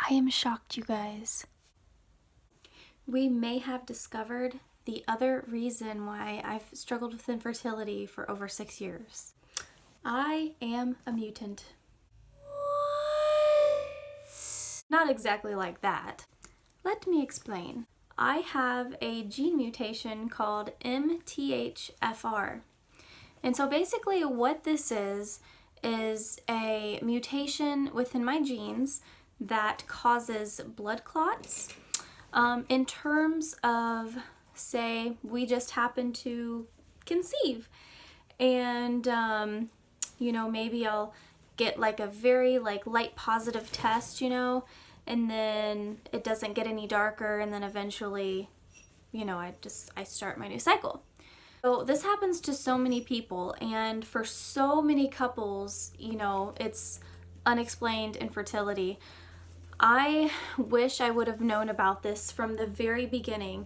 I am shocked, you guys. We may have discovered the other reason why I've struggled with infertility for over 6 years. I am a mutant. Not exactly like that. Let me explain. I have a gene mutation called MTHFR. And so basically what this is a mutation within my genes that causes blood clots. In terms of, say, we just happen to conceive and, maybe I'll get like a very light positive test, and then it doesn't get any darker, and then eventually, I start my new cycle. So this happens to so many people, and for so many couples, it's unexplained infertility. I wish I would have known about this from the very beginning.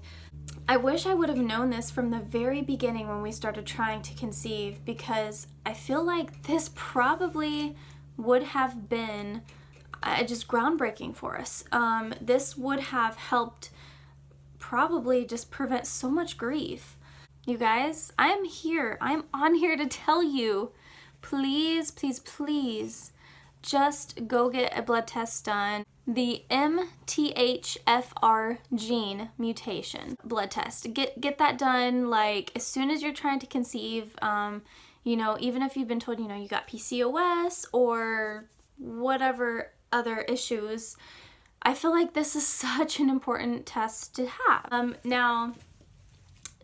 I wish I would have known this from the very beginning when we started trying to conceive, because I feel like this probably would have been just groundbreaking for us. This would have helped probably just prevent so much grief. You guys, I am here. I'm on here to tell you, please, please, please, just go get a blood test done. The MTHFR gene mutation blood test. Get that done as soon as you're trying to conceive. Even if you've been told, you got PCOS or whatever other issues, I feel like this is such an important test to have. Now,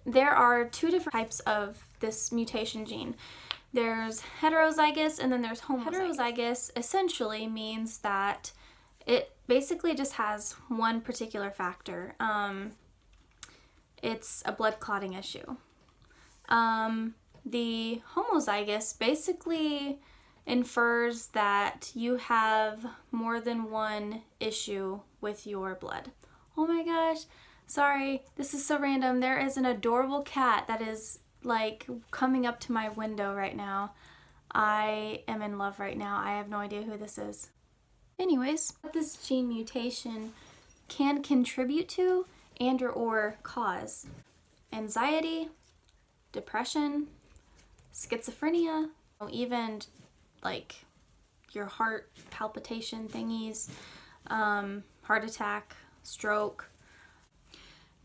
there are two different types of this mutation gene. There's heterozygous and then there's homozygous. Heterozygous essentially means that it basically just has one particular factor. It's a blood clotting issue. The homozygous basically infers that you have more than one issue with your blood. Oh my gosh, sorry, this is so random. There is an adorable cat that is coming up to my window right now. I am in love right now. I have no idea who this is. Anyways, what this gene mutation can contribute to and or cause: anxiety, depression, schizophrenia, even your heart palpitation thingies, heart attack, stroke,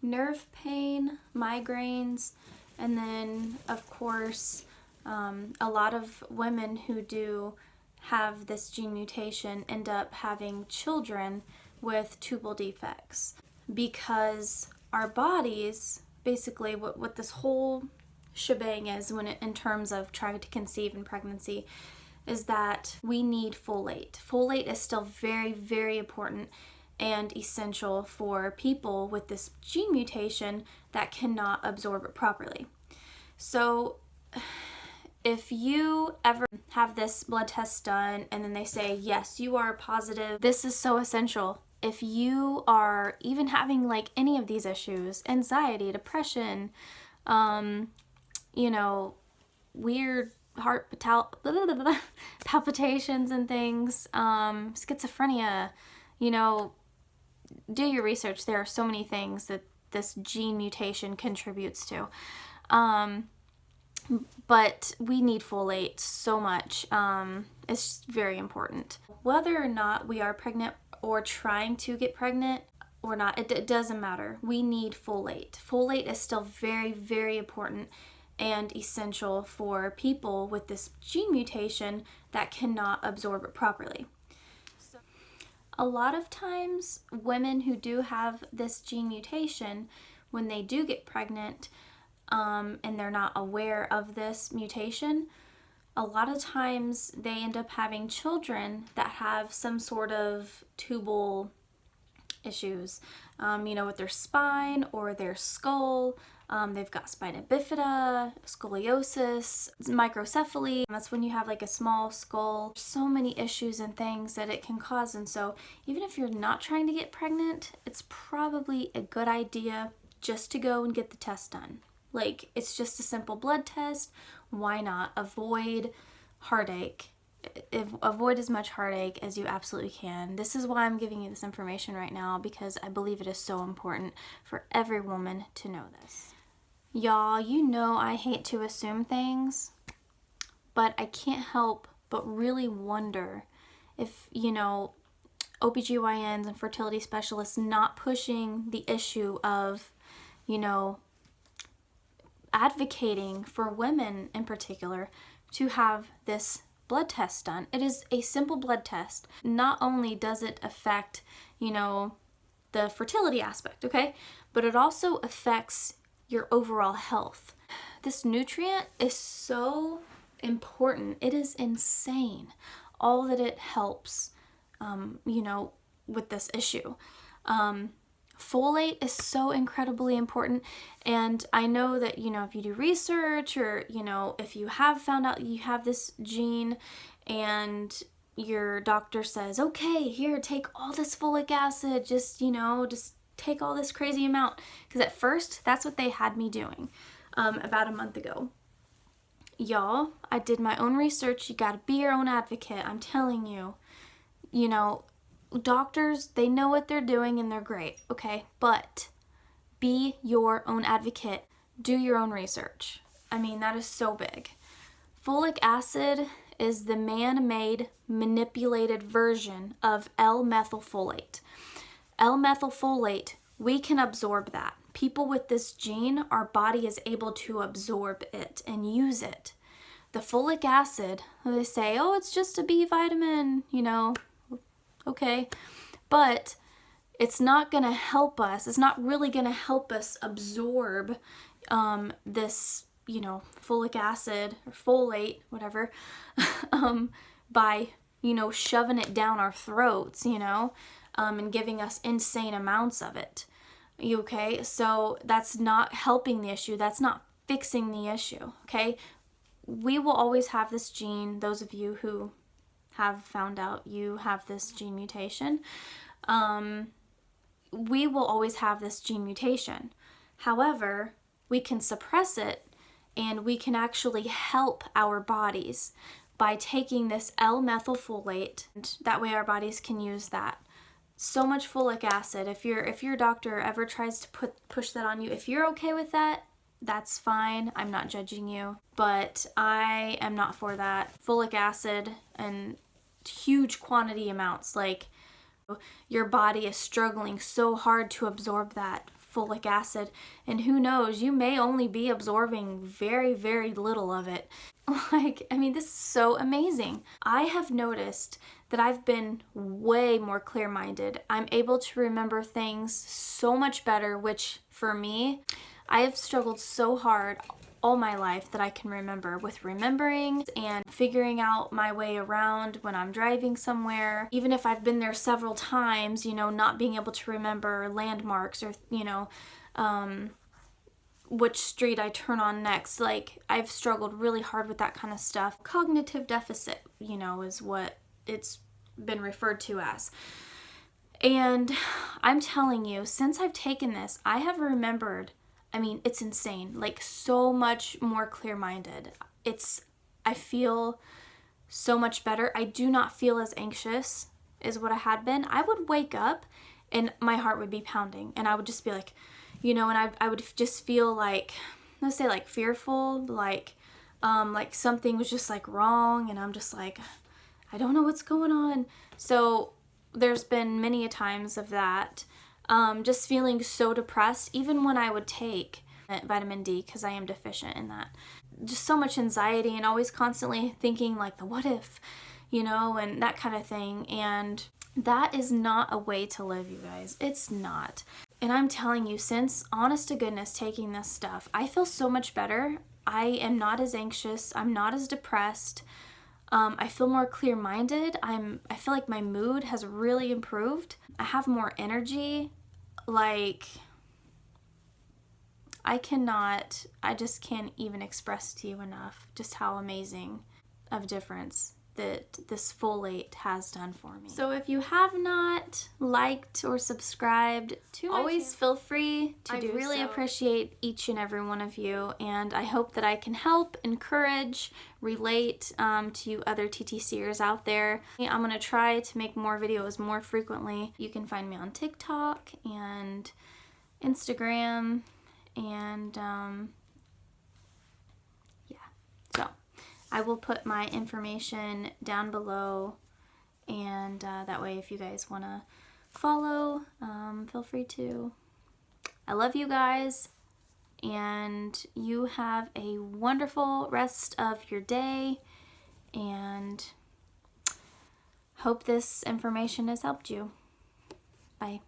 nerve pain, migraines, and then of course a lot of women who do have this gene mutation end up having children with tubal defects, because our bodies, basically what this whole shebang is in terms of trying to conceive in pregnancy, is that we need folate. Folate is still very, very important and essential for people with this gene mutation that cannot absorb it properly. So if you ever have this blood test done and then they say, yes, you are positive, this is so essential. If you are even having any of these issues, anxiety, depression, weird heart palpitations and things, schizophrenia, do your research. There are so many things that this gene mutation contributes to. But we need folate so much. It's very important. Whether or not we are pregnant or trying to get pregnant or not, it doesn't matter. We need folate. Folate is still very, very important and essential for people with this gene mutation that cannot absorb it properly. So, a lot of times, women who do have this gene mutation, when they do get pregnant, and they're not aware of this mutation, a lot of times they end up having children that have some sort of tubal issues, with their spine or their skull. They've got spina bifida, scoliosis, microcephaly. That's when you have a small skull. So many issues and things that it can cause. And so even if you're not trying to get pregnant, it's probably a good idea just to go and get the test done. It's just a simple blood test. Why not? Avoid heartache avoid as much heartache as you absolutely can. This is why I'm giving you this information right now, because I believe it is so important for every woman to know this. Y'all, you know I hate to assume things, but I can't help but really wonder if, OBGYNs and fertility specialists not pushing the issue of, advocating for women in particular to have this blood test done. It is a simple blood test. Not only does it affect, the fertility aspect, okay, but it also affects your overall health. This nutrient is so important. It is insane all that it helps, with this issue. Folate is so incredibly important, and I know that, if you do research or, if you have found out you have this gene and your doctor says, okay, here, take all this folic acid, just take all this crazy amount, because at first that's what they had me doing about a month ago. Y'all, I did my own research. You gotta be your own advocate. I'm telling you, doctors, they know what they're doing and they're great, okay? But be your own advocate. Do your own research. I mean, that is so big. Folic acid is the man-made, manipulated version of L-methylfolate. L-methylfolate, we can absorb that. People with this gene, our body is able to absorb it and use it. The folic acid, they say, oh, it's just a B vitamin, okay, but it's not going to help us. It's not really going to help us absorb this, folic acid or folate, whatever, by, shoving it down our throats, and giving us insane amounts of it. Okay, so that's not helping the issue. That's not fixing the issue, okay? We will always have this gene, those of you who have found out you have this gene mutation, we will always have this gene mutation. However, we can suppress it and we can actually help our bodies by taking this L-methylfolate, and that way our bodies can use that. So much folic acid. If your doctor ever tries to push that on you, if you're okay with that, that's fine. I'm not judging you, but I am not for that. Folic acid and huge quantity amounts, like your body is struggling so hard to absorb that folic acid, and who knows, you may only be absorbing very, very little of it. This is so amazing. I have noticed that I've been way more clear-minded. I'm able to remember things so much better, which for me, I have struggled so hard all my life that I can remember with remembering and figuring out my way around when I'm driving somewhere. Even if I've been there several times, not being able to remember landmarks or, which street I turn on next. Like, I've struggled really hard with that kind of stuff. Cognitive deficit, is what it's been referred to as. And I'm telling you, since I've taken this, I have remembered, it's insane, like so much more clear-minded. I feel so much better. I do not feel as anxious as what I had been. I would wake up and my heart would be pounding and I would just be like, and I would just feel like, let's say like fearful, like something was just like wrong, and I'm just like, I don't know what's going on. So there's been many a times of that, just feeling so depressed, even when I would take vitamin D, because I am deficient in that. Just so much anxiety and always constantly thinking like the what if, and that kind of thing. And that is not a way to live, you guys. It's not. And I'm telling you, since, honest to goodness, taking this stuff, I feel so much better. I am not as anxious. I'm not as depressed. I feel more clear-minded. I feel like my mood has really improved. I have more energy. Like, I just can't even express to you enough just how amazing of difference that this folate has done for me. So if you have not liked or subscribed to my channel, feel free to do so. I really appreciate each and every one of you, and I hope that I can help, encourage, relate to you other TTCers out there. I'm going to try to make more videos more frequently. You can find me on TikTok and Instagram, and yeah. So I will put my information down below, and that way if you guys want to follow, feel free to. I love you guys, and you have a wonderful rest of your day, and hope this information has helped you. Bye.